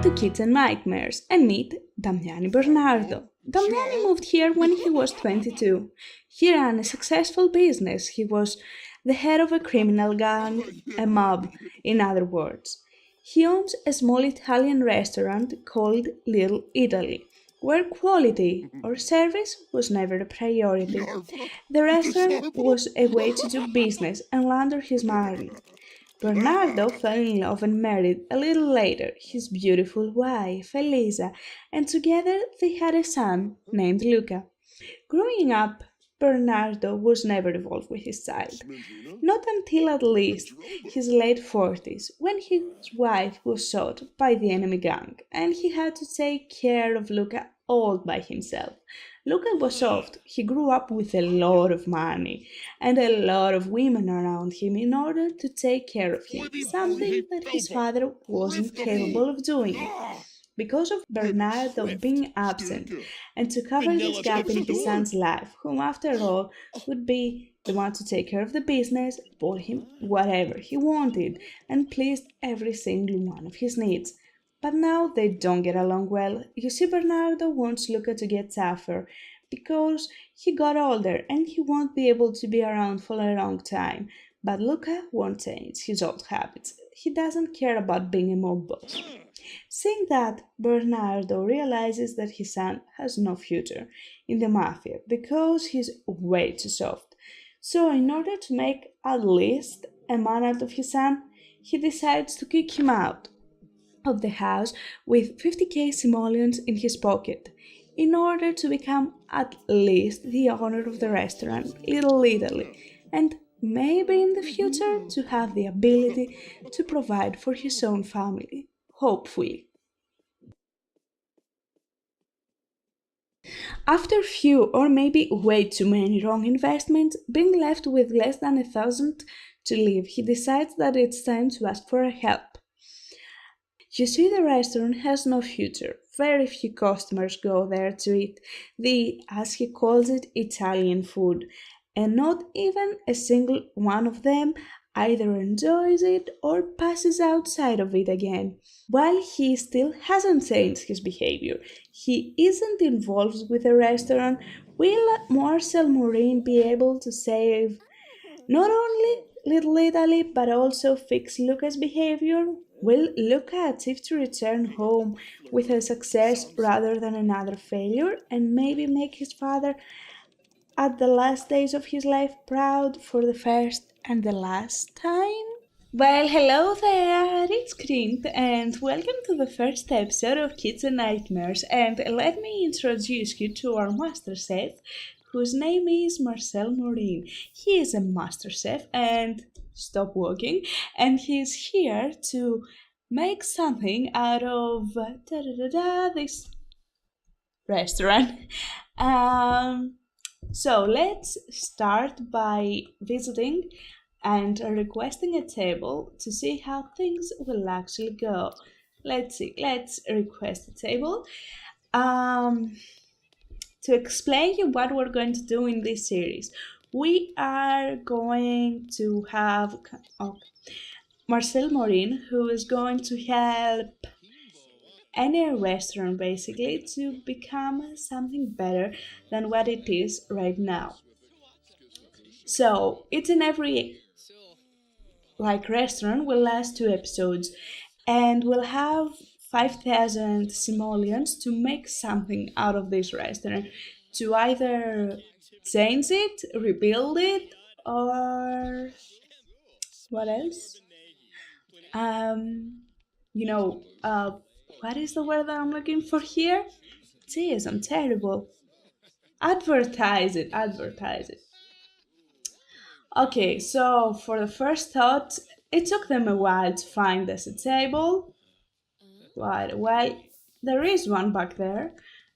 to Kitchen Nightmares and meet Damiani Bernardo. Damiani moved here when he was 22. He ran a successful business. He was the head of a criminal gang, a mob, in other words. He owns a small Italian restaurant called Little Italy, where quality or service was never a priority. The restaurant was a way to do business and launder his money. Bernardo fell in love and married a little later his beautiful wife, Elisa, and together they had a son named Luca. Growing up, Bernardo was never involved with his child, not until at least his late 40s, when his wife was shot by the enemy gang and he had to take care of Luca all by himself. Luca was soft. He grew up with a lot of money and a lot of women around him in order to take care of him, something that his father wasn't capable of doing. Because of Bernardo being absent, and to cover this gap in his son's life, whom after all would be the one to take care of the business, bought him whatever he wanted, and pleased every single one of his needs. But now they don't get along well. You see, Bernardo wants Luca to get tougher because he got older and he won't be able to be around for a long time. But Luca won't change his old habits. He doesn't care about being a mob boss. Seeing that, Bernardo realizes that his son has no future in the mafia because he's way too soft. So, in order to make at least a man out of his son, he decides to kick him out of the house with 50k simoleons in his pocket in order to become at least the owner of the restaurant Little Italy and maybe in the future to have the ability to provide for his own family, hopefully. After few or maybe way too many wrong investments, being left with less than 1,000 to live, he decides that it's time to ask for help. You see, the restaurant has no future. Very few customers go there to eat the, as he calls it, Italian food, and not even a single one of them either enjoys it or passes outside of it again. While he still hasn't changed his behavior, he isn't involved with the restaurant, will Marcel Morin be able to save not only Little Italy but also fix Luca's behavior? Will Luca achieve to return home with a success rather than another failure and maybe make his father at the last days of his life proud for the first and the last time? Well, hello there, it's Kriint, and welcome to the first episode of Kitchen Nightmares. And let me introduce you to our master chef, whose name is Marcel Morin. He is a master chef and stop walking, and he's here to make something out of this restaurant. So let's start by visiting and requesting a table to see how things will actually go. Let's see, let's request a table. To explain you what we're going to do in this series, we are going to have Marcel Morin, who is going to help any restaurant basically to become something better than what it is right now. So it's in every restaurant will last 2 episodes and we'll have 5,000 simoleons to make something out of this restaurant, to either change it, rebuild it, or what else? Um, you know, what is the word that I'm looking for here? Jeez, I'm terrible. Advertise it, advertise it. Okay, so for the first thought, it took them a while to find us a table. Right, well, there is one back there,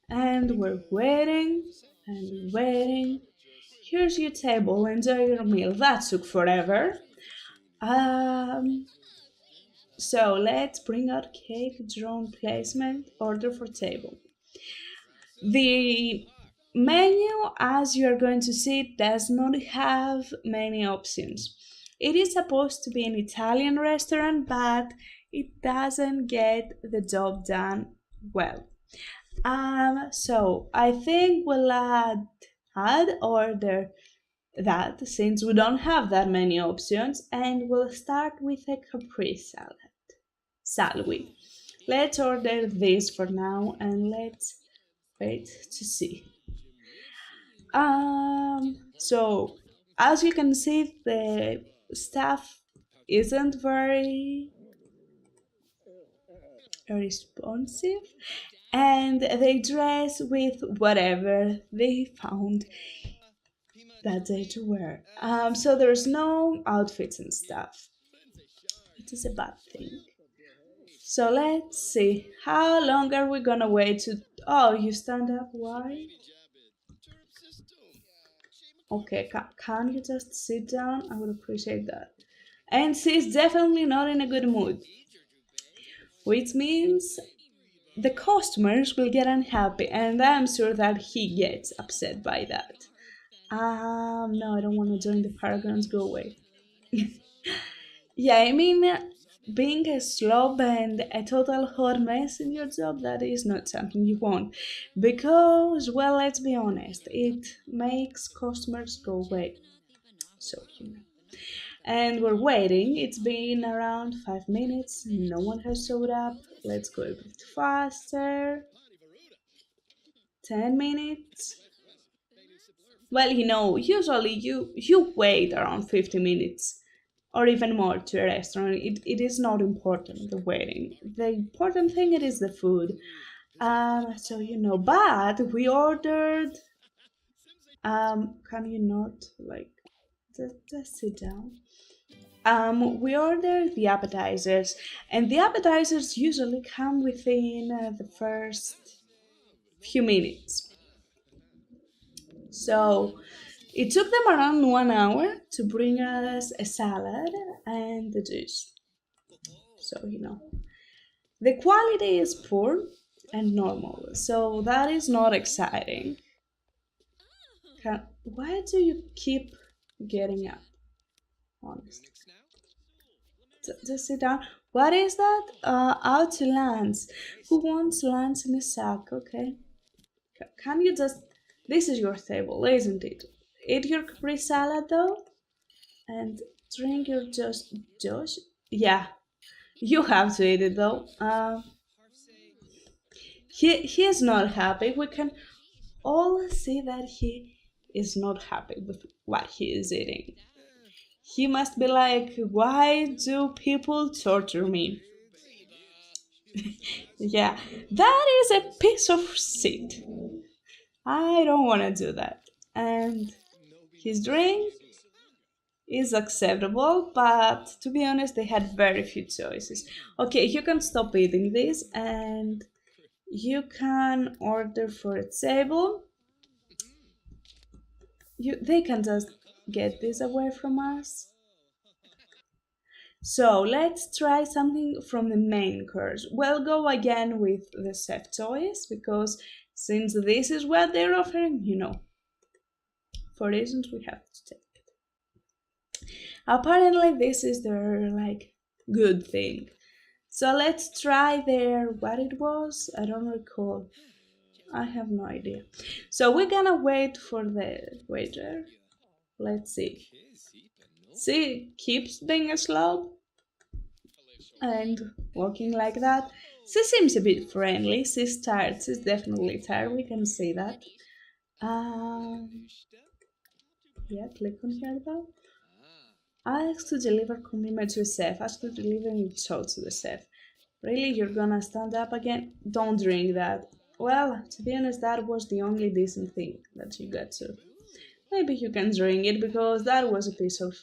and we're waiting and waiting. Here's your table, enjoy your meal. That took forever. Um, so let's bring out cake, drone placement, order for table. The menu, as you are going to see, does not have many options. It is supposed to be an Italian restaurant, but it doesn't get the job done well. So I think we'll add order that since we don't have that many options, and we'll start with a capri salad. Shall we? Let's order this for now and let's wait to see. So as you can see, the staff isn't very responsive and they dress with whatever they found that day to wear. So there's no outfits and stuff. It is a bad thing. So let's see. How long are we gonna wait to? Oh, you stand up. Why? Okay, can you just sit down? I would appreciate that. And she's definitely not in a good mood, which means the customers will get unhappy, and I'm sure that he gets upset by that. No, I don't want to join the Paragons. Go away. Yeah, I mean, being a slob and a total hot mess in your job, that is not something you want. Because, well, let's be honest, it makes customers go away. So, And we're waiting. It's been around 5 minutes. No one has showed up. Let's go a bit faster. 10 minutes. Well, usually you wait around 50 minutes or even more to a restaurant. It is not important the waiting. The important thing it is the food. So but we ordered. Can you not like just sit down? We ordered the appetizers, and the appetizers usually come within the first few minutes. So it took them around 1 hour to bring us a salad and the juice. So, the quality is poor and normal. So that is not exciting. Why do you keep getting up? Honestly. Just sit down. What is that? Out to lunch. Who wants lunch in a sack? Okay. Can you just. This is your table, isn't it? Eat your capri salad though, and drink your just Josh. Yeah, you have to eat it though. He is not happy. We can all see that he is not happy with what he is eating. He must be like, why do people torture me? Yeah, that is a piece of shit. I don't want to do that. And his drink is acceptable, but to be honest, they had very few choices. Okay, you can stop eating this and you can order for a table. They can just get this away from us. So let's try something from the main course. We'll go again with the chef choice because since this is what they're offering, for reasons we have to take it. Apparently, this is their good thing. So let's try their what it was. I don't recall. I have no idea. So we're gonna wait for the waiter. Let's see. See, keeps being slow and walking like that. She seems a bit friendly. She's tired. She's definitely tired. We can see that. Yeah, click on here though. Ask to deliver commitment to a chef. Ask to deliver insult to the chef. Really, you're gonna stand up again? Don't drink that. Well, to be honest, that was the only decent thing that you got to. Maybe you can drink it because that was a piece of,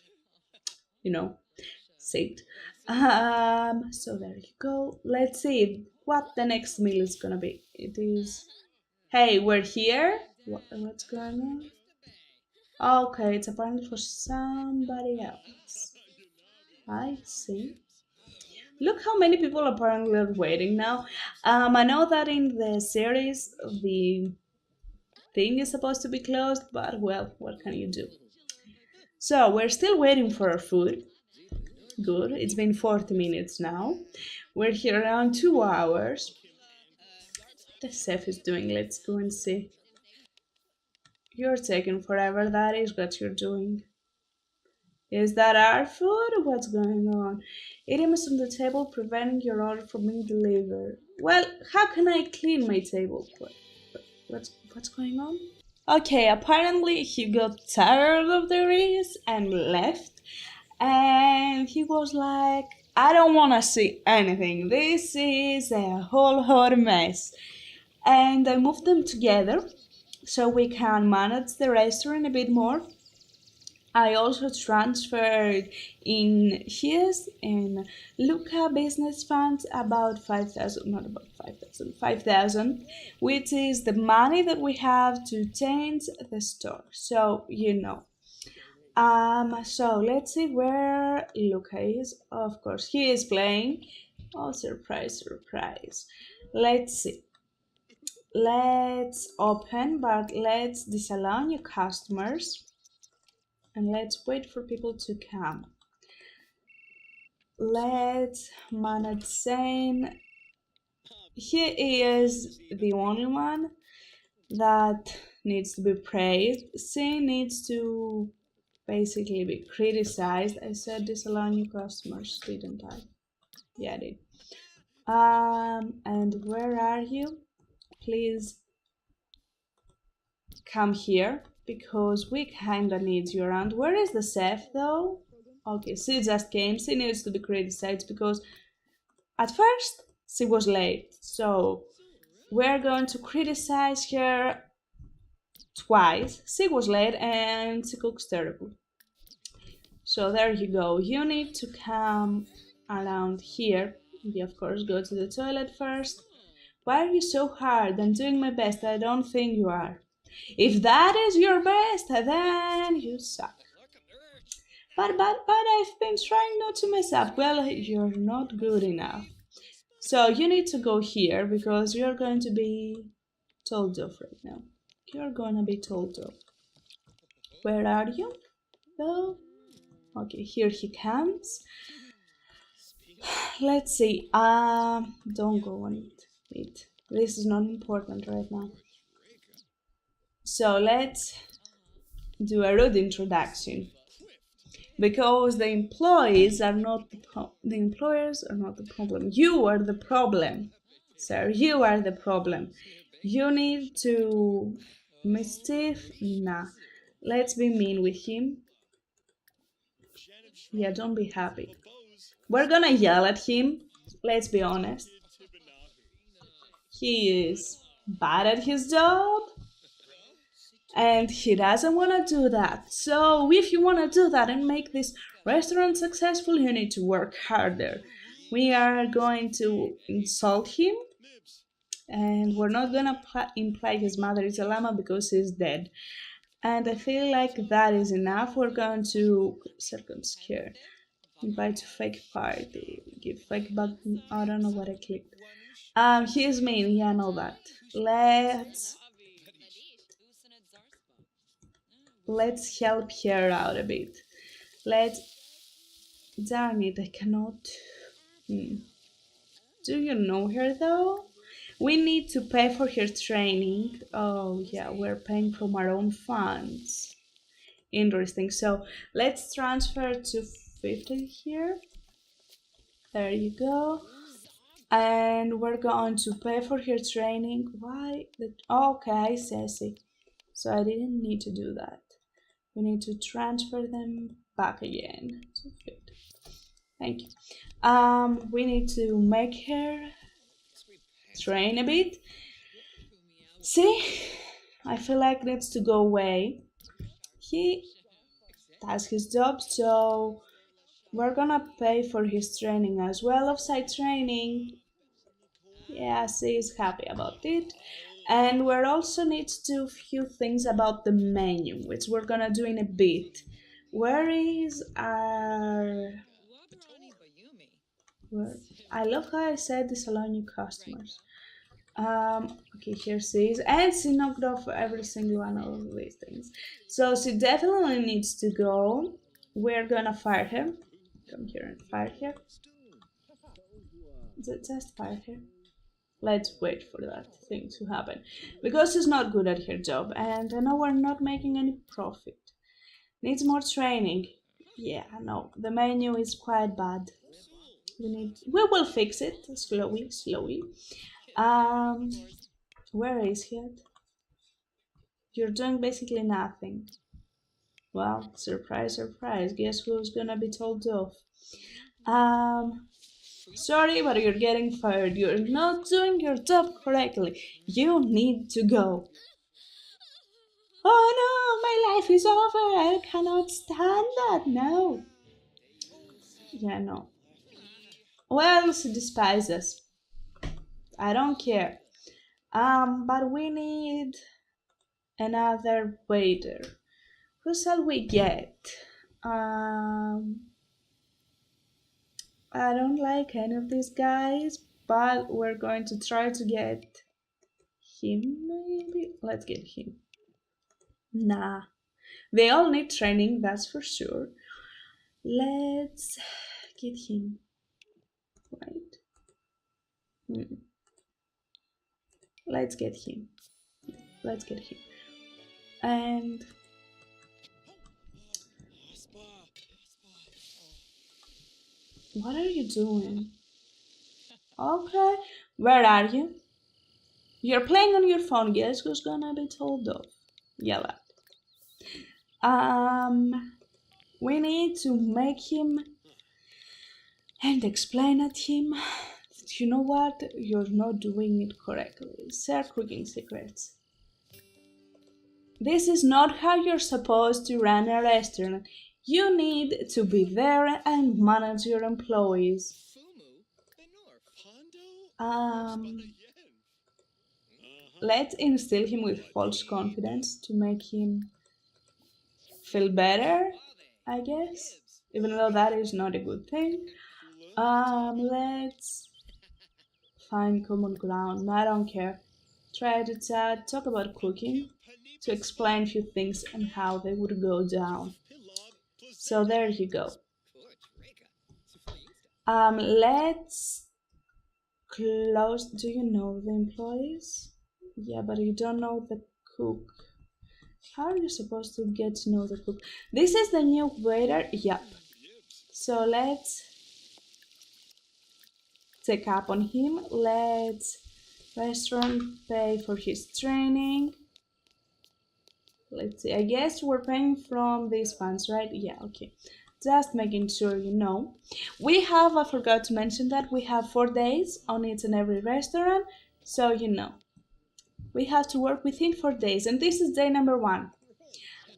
you know, shit. So there you go. Let's see what the next meal is gonna be. It is. Hey, we're here. What's going on? Okay, it's apparently for somebody else. I see. Look how many people apparently are waiting now. I know that in the series the thing is supposed to be closed, but well, what can you do? So we're still waiting for our food. Good. It's been 40 minutes now. We're here around 2 hours. The chef is doing. Let's go and see. You're taking forever. That is what you're doing. Is that our food? What's going on? Eating is on the table, preventing your order from being delivered. Well, how can I clean my table? What's going on? Okay, apparently he got tired of the race and left. And he was like, I don't want to see anything. This is a whole hot mess. And I moved them together so we can manage the restaurant a bit more. I also transferred in his and Luca business funds about 5,000, not about 5,000, 5,000, which is the money that we have to change the store. So, you know. So let's see where Luca is. Of course, he is playing. Oh, surprise, surprise. Let's see. Let's open, but let's disallow new customers. And let's wait for people to come. Let's manage Zane. He is the only one that needs to be praised. Zane needs to basically be criticized. I said disallow new customers, didn't I? Yeah, I did. And where are you? Please come here because we kinda need you around. Where is the chef though? Okay, she just came. She needs to be criticized because at first she was late. So we're going to criticize her twice. She was late and she cooks terrible. So there you go. You need to come around here. You of course go to the toilet first. Why are you so hard? I'm doing my best. I don't think you are. If that is your best, then you suck. But I've been trying not to mess up. Well, you're not good enough. So you need to go here because you're going to be told off right now. You're gonna be told off. Where are you? Though? Okay, here he comes. Let's see. Don't go on it. This is not important right now. So let's do a rude introduction. Because the employees are not the employers are not the problem. You are the problem, sir. You are the problem. You need to mischief. Nah. Let's be mean with him. Yeah, don't be happy. We're gonna yell at him. Let's be honest. He is bad at his job. And he doesn't want to do that. So if you want to do that and make this restaurant successful, you need to work harder. We are going to insult him, and we're not going to imply his mother is a llama because he's dead. And I feel like that is enough. We're going to second scare. Invite to fake party. Give fake button. I don't know what I clicked. He is mean. Yeah, I know that. Let's help her out a bit. Darn it, I cannot. Do you know her though? We need to pay for her training. Oh, yeah, we're paying from our own funds. Interesting. So let's transfer to 50 here. There you go. And we're going to pay for her training. Why? Okay, Ceci. So I didn't need to do that. We need to transfer them back again to 50. Thank you. We need to make her train a bit. See, I feel like it needs to go away. He does his job, so we're gonna pay for his training as well, offsite training. Yeah, she's happy about it. And we're also need to do a few things about the menu, which we're gonna do in a bit. Where is our... I love how I said disallow new customers. Okay, here she is, and she knocked off every single one of these things. So she definitely needs to go. We're gonna fire her. Come here and fire here. Just fire here. Let's wait for that thing to happen. Because she's not good at her job, and I know we're not making any profit. Needs more training. Yeah, no, the menu is quite bad. We will fix it slowly. Um, where is he at? You're doing basically nothing. Well, surprise, surprise. Guess who's gonna be told off? Sorry, but you're getting fired. You're not doing your job correctly. You need to go. Oh no, my life is over. I cannot stand that. No. Yeah, no. Well, she despises. I don't care. But we need another waiter. Who shall we get? I don't like any of these guys, but we're going to try to get him, maybe? Let's get him. Nah. They all need training, that's for sure. Let's get him. Right? Let's get him. Let's get him. And what are you doing? Okay, where are you? You're playing on your phone. Guess who's gonna be told off? Yell at. We need to make him and explain at him. You know what? You're not doing it correctly. Share cooking secrets. This is not how you're supposed to run a restaurant. You need to be there and manage your employees. Let's instill him with false confidence to make him feel better, I guess, even though that is not a good thing. Let's find common ground. I don't care. Try to chat, talk about cooking, to explain a few things and how they would go down. So there you go. Let's close. Do you know the employees? Yeah, but you don't know the cook. How are you supposed to get to know the cook? This is the new waiter. Yep. So let's check up on him. Let's restaurant pay for his training. Let's see. I guess we're paying from these funds, right? Yeah, okay. Just making sure you know. I forgot to mention that we have 4 days on each and every restaurant, so you know. We have to work within 4 days, and this is day number 1.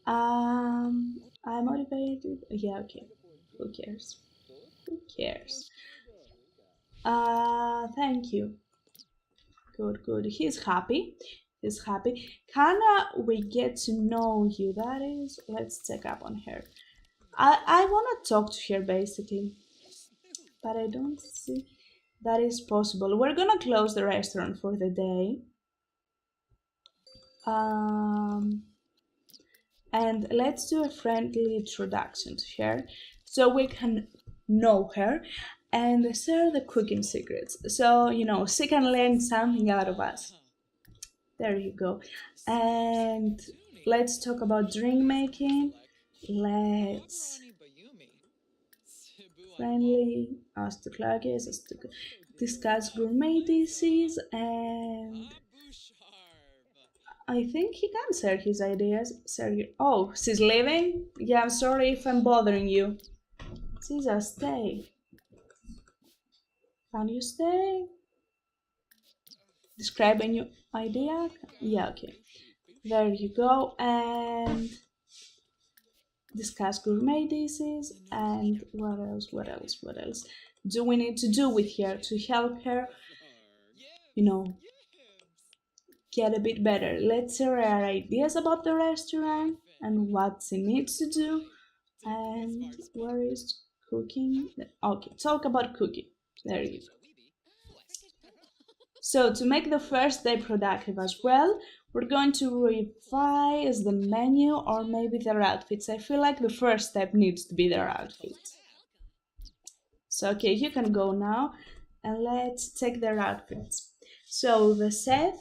I'm motivated. Yeah, okay. Who cares? Who cares? Thank you. Good. He's happy. Can we get to know you? That is, let's check up on her. I want to talk to her basically, but I don't see that is possible. We're gonna close the restaurant for the day. And let's do a friendly introduction to her so we can know her and share the cooking secrets. So, she can learn something out of us. There you go. And let's talk about drink making. Let's friendly ask the Clarkes, ask to discuss gourmet dishes, and I think he can share his ideas. Oh, she's leaving? Yeah, I'm sorry if I'm bothering you. Caesar, stay. Can you stay? Describe a new idea? Yeah, okay. There you go. And discuss gourmet dishes. And what else? Do we need to do with her to help her, get a bit better? Let's share our ideas about the restaurant and what she needs to do. And where is cooking? Okay, talk about cooking. There you go. So to make the first day productive as well, we're going to revise the menu or maybe their outfits. I feel like the first step needs to be their outfits. So, okay, you can go now, and let's take their outfits. So, the chef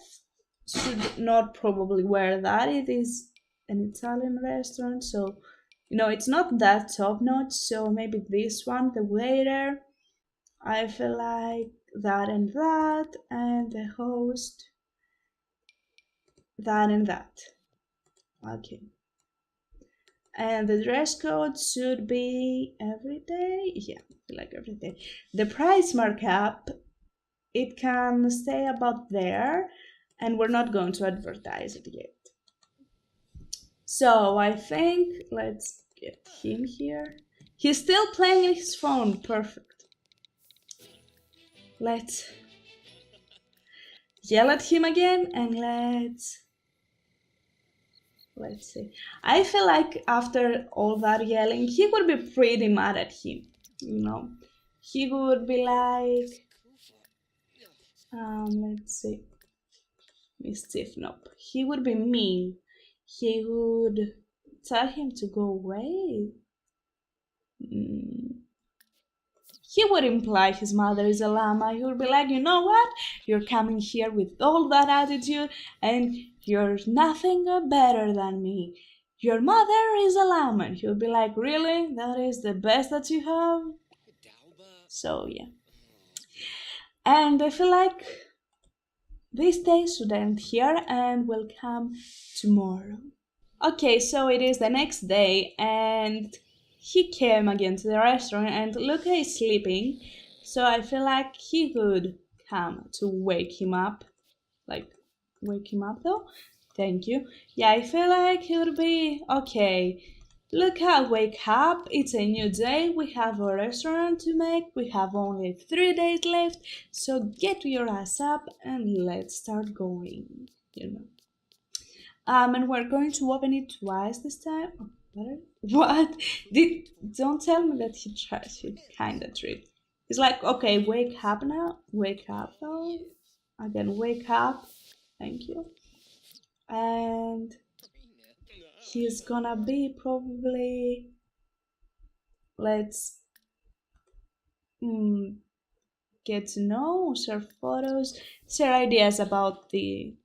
should not probably wear that. It is an Italian restaurant, so it's not that top notch. So, maybe this one, the waiter, I feel like that and that, and the host, that and that. Okay. And the dress code should be every day. Yeah, I feel like every day. The price markup, it can stay about there, and we're not going to advertise it yet. So I think let's get him here. He's still playing his phone. Perfect. Let's yell at him again, and let's see. I feel like after all that yelling, he would be pretty mad at him. He would be like, let's see, mischief. Nope. He would be mean. He would tell him to go away. He would imply his mother is a llama. He would be like, you know what? You're coming here with all that attitude, and you're nothing better than me. Your mother is a llama. He would be like, really? That is the best that you have? So, yeah. And I feel like this day should end here, and will come tomorrow. Okay, so it is the next day, and he came again to the restaurant, and Luca is sleeping, so I feel like he could come to wake him up. Like, wake him up though? Thank you. Yeah, I feel like he would be okay. Luca, wake up. It's a new day. We have a restaurant to make. We have only 3 days left, so get your ass up and let's start going. And we're going to open it twice this time. Oh, what? Don't tell me that he tries. He kinda tripped. He's like, okay, wake up now. Wake up though. Again, wake up. Thank you. And he's gonna be probably. Let's get to know, share photos, share ideas about the,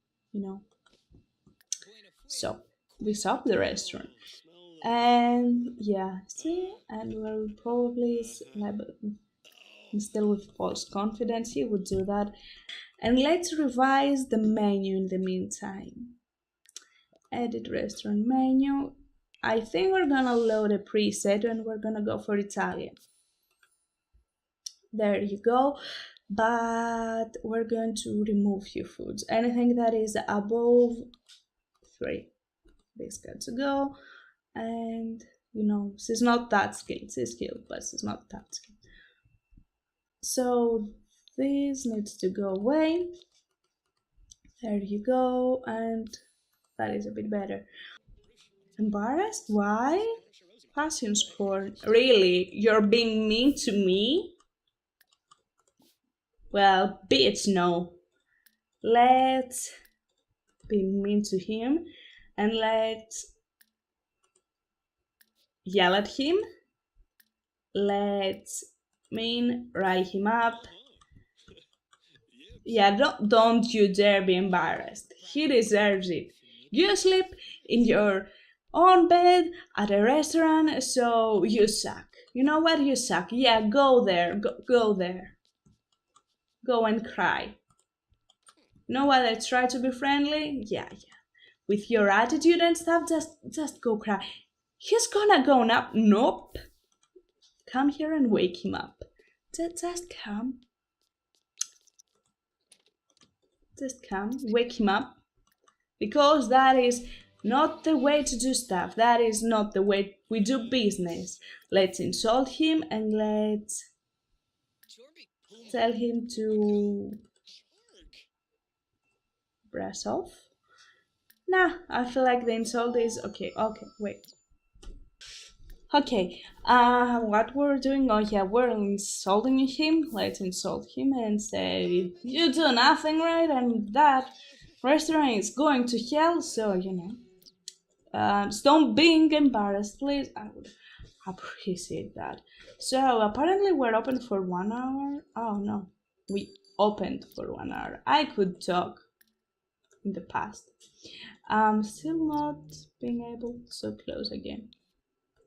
So we stop the restaurant. And yeah, see, and we'll probably still with false confidence, he would do that. And let's revise the menu in the meantime. Edit restaurant menu. I think we're gonna load a preset and we're gonna go for Italian. There you go. But we're going to remove few foods. Anything that is above 3. This got to go. And she's not that skilled. She's skilled, but she's not that skilled. So this needs to go away. There you go, and that is a bit better. Embarrassed? Why? Passion sport. Really? You're being mean to me? Well, bitch, no. Let's be mean to him, and let's yell at him. Let's rile him up. Yeah, don't you dare be embarrassed. He deserves it. You sleep in your own bed at a restaurant, so you suck. You know what? You suck. Yeah, go there. Go there. Go and cry. You know what? I try to be friendly. Yeah. With your attitude and stuff, just go cry. He's gonna go now. Nope. Come here and wake him up. Just come. Just come, wake him up. Because that is not the way to do stuff. That is not the way we do business. Let's insult him and let's tell him to brush off. Nah, I feel like the insult is okay, wait. Okay, what we're doing, oh yeah, we're insulting him. Let's insult him and say, you do nothing right, and that restaurant is going to hell, so Don't being embarrassed, please. I would appreciate that. So apparently we're open for 1 hour. Oh no, we opened for 1 hour. I could talk in the past. Still not being able. So close again.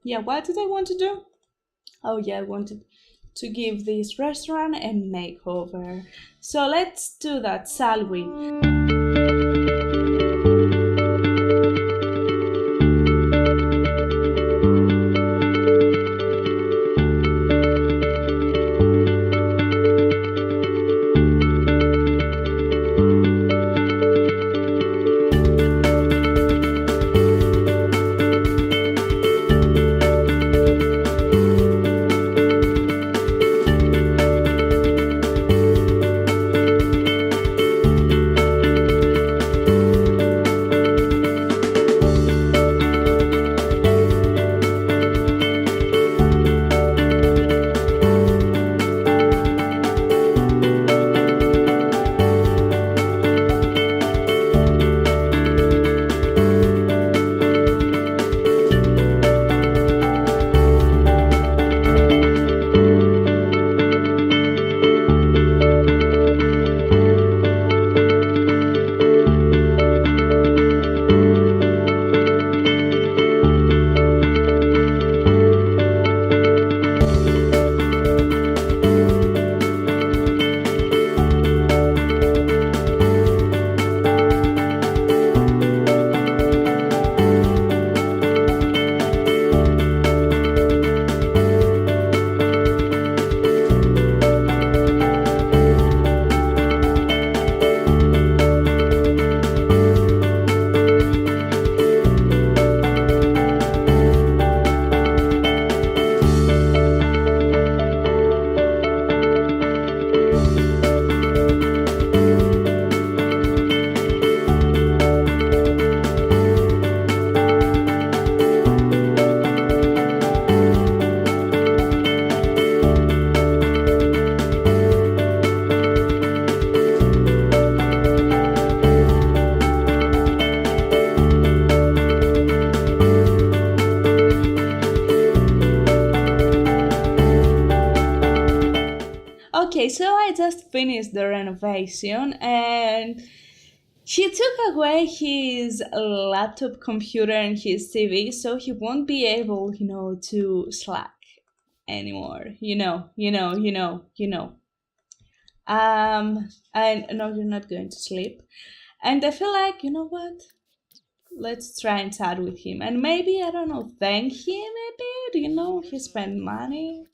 Yeah, what did I want to do? Oh yeah, I wanted to give this restaurant a makeover. So let's do that, shall we? Okay, so I just finished the renovation and he took away his laptop computer and his TV, so he won't be able, to Slack anymore. And no, you're not going to sleep. And I feel like, you know what? Let's try and chat with him. And maybe, I don't know, thank him a bit. He spent money.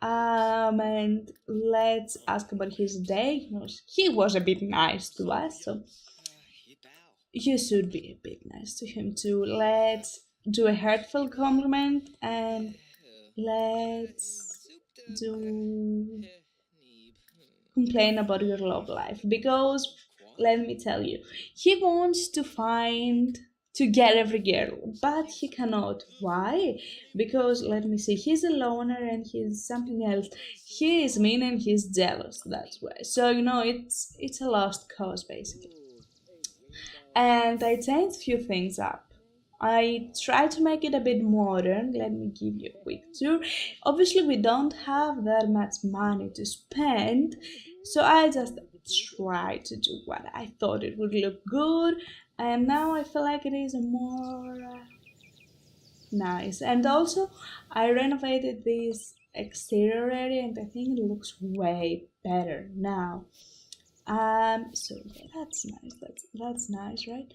And let's ask about his day. He was a bit nice to us, so you should be a bit nice to him too. Let's do a heartfelt compliment and let's do complain about your love life because let me tell you, he wants to get every girl, but he cannot. Why? Because let me see, he's a loner and he's something else. He is mean and he's jealous. That's why. So it's a lost cause basically. And I changed a few things up. I try to make it a bit modern. Let me give you a quick tour. Obviously, we don't have that much money to spend, so I just tried to do what I thought it would look good, and now I feel like it is more nice. And also, I renovated this exterior area, and I think it looks way better now. So yeah, that's nice. That's nice, right?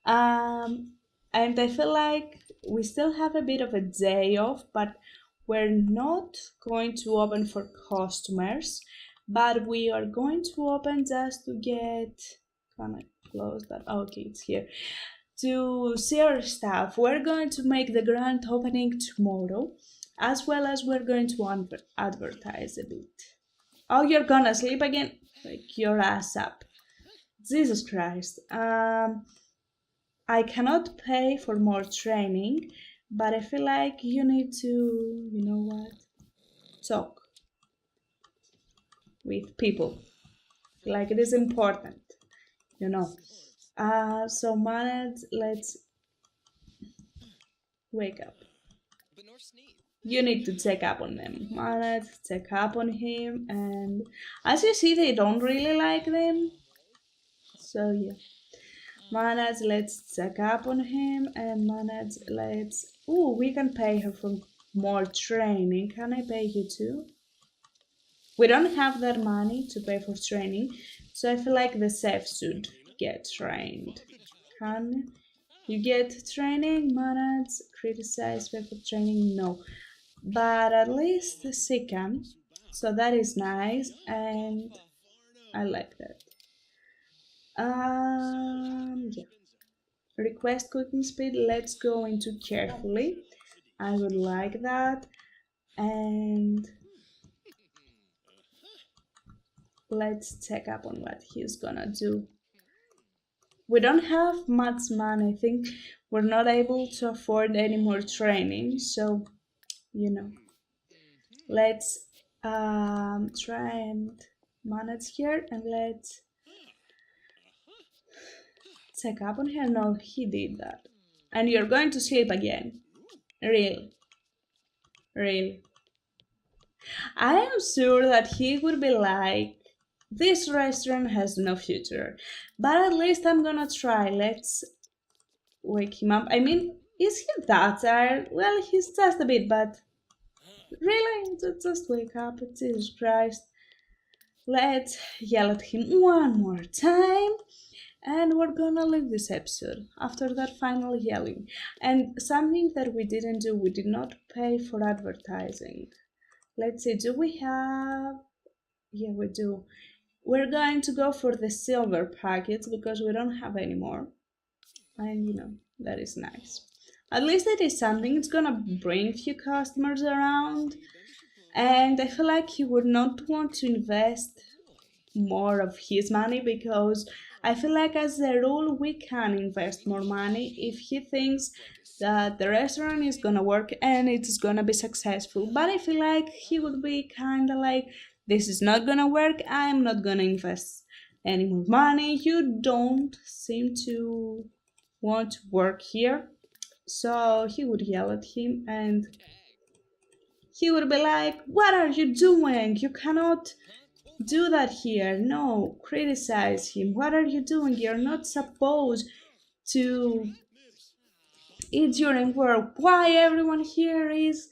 Um, and I feel like we still have a bit of a day off, but we're not going to open for customers, but we are going to open just to get. Can I close that? Okay, it's here. To see our staff, we're going to make the grand opening tomorrow, as well as we're going to advertise a bit. Oh, you're gonna sleep again? Wake your ass up. Jesus Christ. I cannot pay for more training, but I feel like you need to, talk with people. Like it is important, you know. So Manad, let's wake up. You need to check up on them. Manad, check up on him, and as you see, they don't really like them. So yeah. Manad, let's check up on him, and Manad, let's. Ooh, we can pay her for more training. Can I pay you too? We don't have that money to pay for training, so I feel like the chef should get trained. Can you get training? Manads, criticize, pay for training? No. But at least she can. So that is nice, and I like that. Yeah. Request cooking speed. Let's go into carefully. I would like that, and let's check up on what he's gonna do. We don't have much money. I think we're not able to afford any more training. So, you know, let's try and manage here and let's check up on her. No, he did that. And you're going to sleep again. Real. Real. I am sure that he would be like, this restaurant has no future. But at least I'm gonna try. Let's wake him up. I mean, is he that tired? Well, he's just a bit, but really, just wake up. Jesus Christ. Let's yell at him one more time. And we're gonna leave this episode after that final yelling. And something that we didn't do, we did not pay for advertising. Let's see, do we have. Yeah, we do. We're going to go for the silver packets because we don't have any more. And that is nice. At least it is something. It's gonna bring few customers around, and I feel like he would not want to invest more of his money because I feel like as a rule we can invest more money if he thinks that the restaurant is gonna work and it's gonna be successful. But I feel like he would be kind of like, this is not gonna work, I'm not gonna invest any more money. You don't seem to want to work here. So he would yell at him and he would be like, what are you doing? You cannot do that here. No, criticize him. What are you doing? You're not supposed to eat during work. Why everyone here is.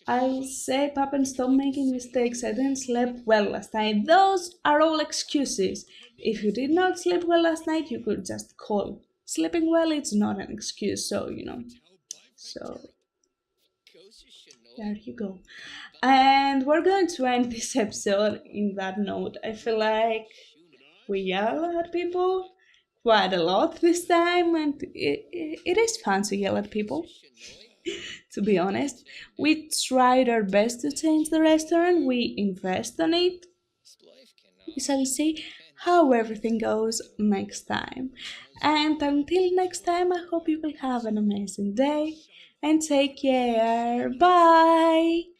I'll say, Papa, and stop making mistakes. I didn't sleep well last night. Those are all excuses. If you did not sleep well last night, you could just call. Sleeping well, it's not an excuse, so. So, there you go. And we're going to end this episode in that note. I feel like we yell at people quite a lot this time, and it is fun to yell at people, to be honest. We tried our best to change the restaurant, we invest on it. We shall see how everything goes next time. And until next time, I hope you will have an amazing day and take care. Bye!